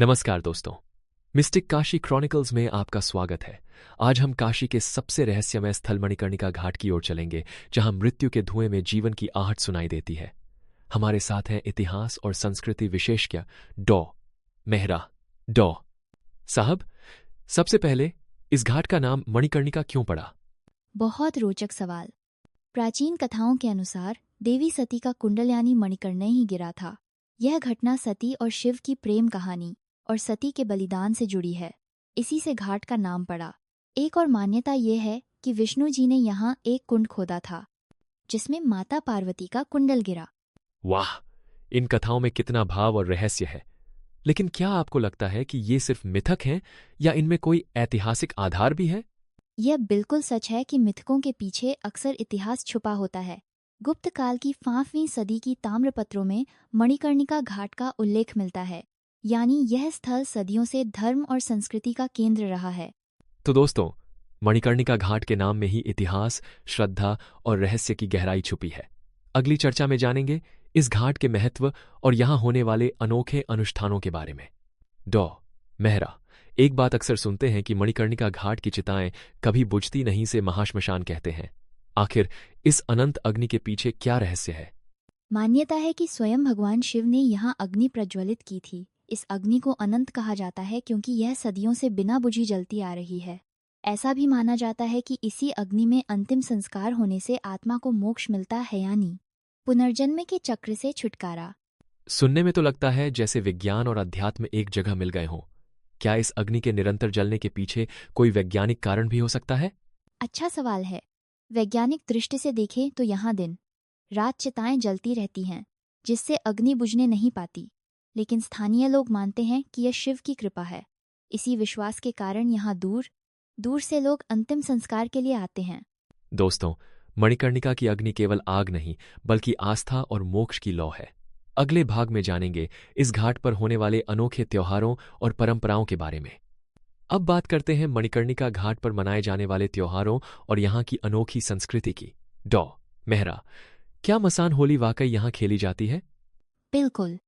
नमस्कार दोस्तों, mistake Kashi chronicles में आपका स्वागत है। आज हम काशी के सबसे रहस्यमय स्थल मणिकर्णिका घाट की ओर चलेंगे, जहां मृत्यु के धुएं में जीवन की आहट सुनाई देती है। हमारे साथ हैं इतिहास और संस्कृति विशेषज्ञ डॉ मेहरा। डॉ साहब, सबसे पहले इस घाट का नाम मणिकर्णिका क्यों पड़ा? बहुत रोचक सवाल। प्राचीन कथाओं के अनुसार देवी सती का कुंडल यानी मणिकर्ण ही गिरा था। यह घटना सती और शिव की प्रेम कहानी और सती के बलिदान से जुड़ी है। इसी से घाट का नाम पड़ा। एक और मान्यता यह है कि विष्णु जी ने यहाँ एक कुंड खोदा था, जिसमें माता पार्वती का कुंडल गिरा। वाह, इन कथाओं में कितना भाव और रहस्य है। लेकिन क्या आपको लगता है कि ये सिर्फ मिथक हैं या इनमें कोई ऐतिहासिक आधार भी है? यह बिल्कुल सच है कि मिथकों के पीछे अक्सर इतिहास छुपा होता है। गुप्त काल की 5वीं सदी की ताम्रपत्रों में मणिकर्णिका घाट का उल्लेख मिलता है, यानी यह स्थल सदियों से धर्म और संस्कृति का केंद्र रहा है। तो दोस्तों, मणिकर्णिका घाट के नाम में ही इतिहास, श्रद्धा और रहस्य की गहराई छुपी है। अगली चर्चा में जानेंगे इस घाट के महत्व और यहां होने वाले अनोखे अनुष्ठानों के बारे में। डॉ मेहरा, एक बात अक्सर सुनते हैं कि मणिकर्णिका घाट की चिताएं कभी बुझती नहीं से महाश्मशान कहते हैं। आखिर इस अनंत अग्नि के पीछे क्या रहस्य है? मान्यता है कि स्वयं भगवान शिव ने यहाँ अग्नि प्रज्वलित की थी। इस अग्नि को अनंत कहा जाता है क्योंकि यह सदियों से बिना बुझी जलती आ रही है। ऐसा भी माना जाता है कि इसी अग्नि में अंतिम संस्कार होने से आत्मा को मोक्ष मिलता है, यानी पुनर्जन्म के चक्र से छुटकारा। सुनने में तो लगता है जैसे विज्ञान और अध्यात्म एक जगह मिल गए हों। क्या इस अग्नि के निरंतर जलने के पीछे कोई वैज्ञानिक कारण भी हो सकता है? अच्छा सवाल है। वैज्ञानिक दृष्टि से देखें तो यहाँ दिन रात चिताएं जलती रहती हैं, जिससे अग्नि बुझने नहीं पाती। लेकिन स्थानीय लोग मानते हैं कि यह शिव की कृपा है। इसी विश्वास के कारण यहाँ दूर दूर से लोग अंतिम संस्कार के लिए आते हैं। दोस्तों, मणिकर्णिका की अग्नि केवल आग नहीं, बल्कि आस्था और मोक्ष की लौ है। अगले भाग में जानेंगे इस घाट पर होने वाले अनोखे त्योहारों और परंपराओं के बारे में। अब बात करते हैं मणिकर्णिका घाट पर मनाए जाने वाले त्योहारों और यहाँ की अनोखी संस्कृति की। डॉ मेहरा, क्या मसान होली वाकई यहाँ खेली जाती है? बिल्कुल।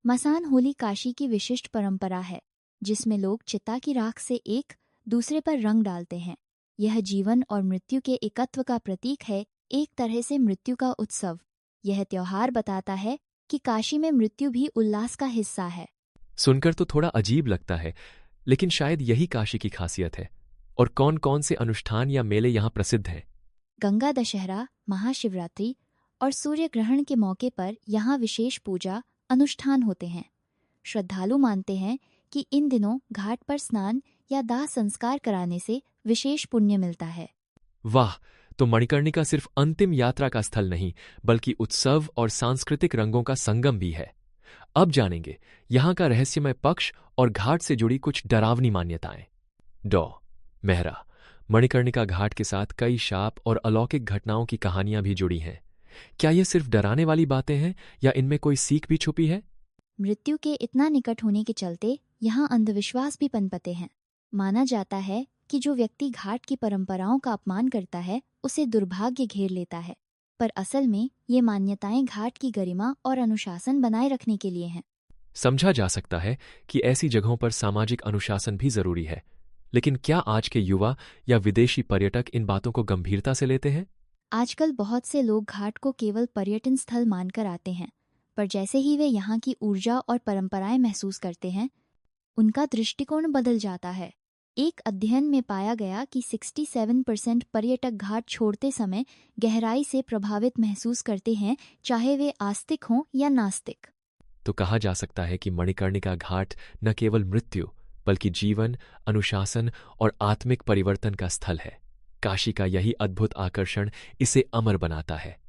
मसान होली काशी की विशिष्ट परंपरा है, जिसमें लोग चिता की राख से एक दूसरे पर रंग डालते हैं। यह जीवन और मृत्यु के एकत्व का प्रतीक है, एक तरह से मृत्यु का उत्सव। यह त्योहार बताता है कि काशी में मृत्यु भी उल्लास का हिस्सा है। सुनकर तो थोड़ा अजीब लगता है, लेकिन शायद यही काशी की खासियत है। और कौन कौन से अनुष्ठान या मेले यहाँ प्रसिद्ध हैं? गंगा दशहरा, महाशिवरात्रि और सूर्य ग्रहण के मौके पर यहाँ विशेष पूजा अनुष्ठान होते हैं। श्रद्धालु मानते हैं कि इन दिनों घाट पर स्नान या दाह संस्कार कराने से विशेष पुण्य मिलता है। वाह, तो मणिकर्णिका सिर्फ अंतिम यात्रा का स्थल नहीं, बल्कि उत्सव और सांस्कृतिक रंगों का संगम भी है। अब जानेंगे यहाँ का रहस्यमय पक्ष और घाट से जुड़ी कुछ डरावनी मान्यताएं। डॉ मेहरा, मणिकर्णिका घाट के साथ कई शाप और अलौकिक घटनाओं की कहानियां भी जुड़ी हैं। क्या ये सिर्फ डराने वाली बातें हैं या इनमें कोई सीख भी छुपी है? मृत्यु के इतना निकट होने के चलते यहाँ अंधविश्वास भी पनपते हैं। माना जाता है कि जो व्यक्ति घाट की परंपराओं का अपमान करता है, उसे दुर्भाग्य घेर लेता है। पर असल में ये मान्यताएं घाट की गरिमा और अनुशासन बनाए रखने के लिए हैं। समझा जा सकता है कि ऐसी जगहों पर सामाजिक अनुशासन भी जरूरी है। लेकिन क्या आज के युवा या विदेशी पर्यटक इन बातों को गंभीरता से लेते हैं? आजकल बहुत से लोग घाट को केवल पर्यटन स्थल मानकर आते हैं, पर जैसे ही वे यहाँ की ऊर्जा और परंपराएं महसूस करते हैं, उनका दृष्टिकोण बदल जाता है। एक अध्ययन में पाया गया कि 67% पर्यटक घाट छोड़ते समय गहराई से प्रभावित महसूस करते हैं, चाहे वे आस्तिक हों या नास्तिक। तो कहा जा सकता है कि मणिकर्णिका घाट न केवल मृत्यु, बल्कि जीवन, अनुशासन और आत्मिक परिवर्तन का स्थल है। काशी का यही अद्भुत आकर्षण इसे अमर बनाता है।